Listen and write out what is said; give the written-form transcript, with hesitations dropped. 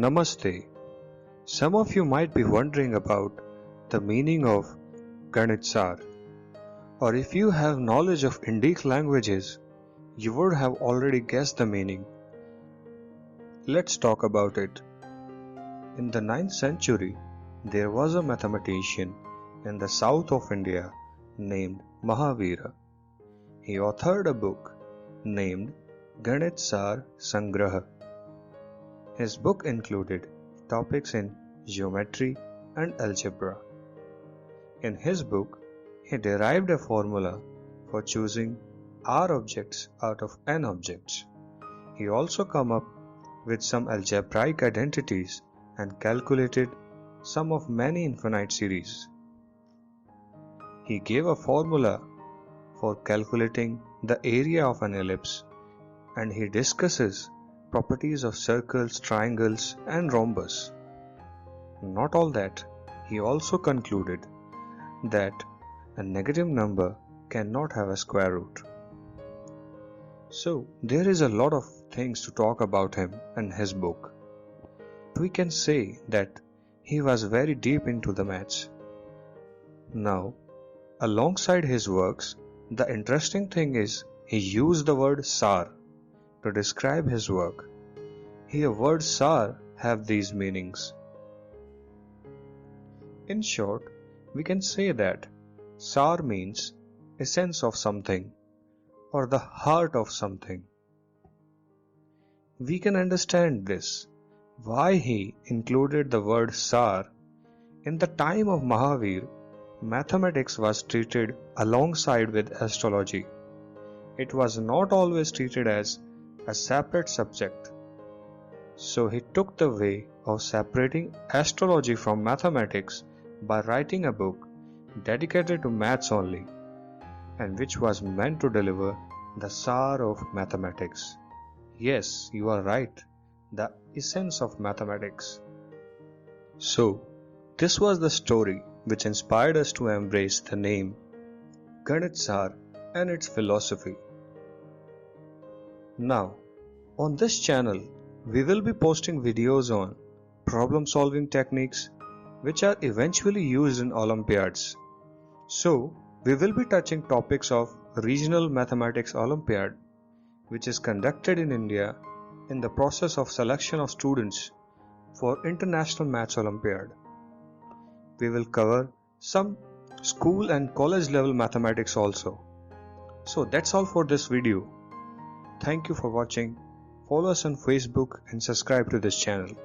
Namaste. Some of you might be wondering about the meaning of Ganit Sara, or if you have knowledge of Indic languages, you would have already guessed the meaning. Let's talk about it. In the 9th century, there was a mathematician in the south of India named Mahavira. He authored a book named Ganit Sara Sangrah. His book included topics in geometry and algebra. In his book, he derived a formula for choosing R objects out of N objects. He also came up with some algebraic identities and calculated some of many infinite series. He gave a formula for calculating the area of an ellipse, and he discusses properties of circles, triangles, and rhombus. Not all that, he also concluded that a negative number cannot have a square root. So, there is a lot of things to talk about him and his book. We can say that he was very deep into the maths. Now, alongside his works, the interesting thing is he used the word Sar to describe his work. Here words Sar have these meanings. In short, we can say that Sar means essence of something or the heart of something. We can understand this, why he included the word Sar. In the time of Mahavira, mathematics was treated alongside with astrology. It was not always treated as a separate subject. So he took the way of separating astrology from mathematics by writing a book dedicated to maths only, and which was meant to deliver the Sar of mathematics. Yes, you are right, the essence of mathematics. So, this was the story which inspired us to embrace the name Ganit Sara and its philosophy. Now, on this channel, we will be posting videos on problem-solving techniques which are eventually used in Olympiads. So, we will be touching topics of Regional Mathematics Olympiad, which is conducted in India in the process of selection of students for International Maths Olympiad. We will cover some school and college level mathematics also. So that's all for this video. Thank you for watching. Follow us on Facebook and subscribe to this channel.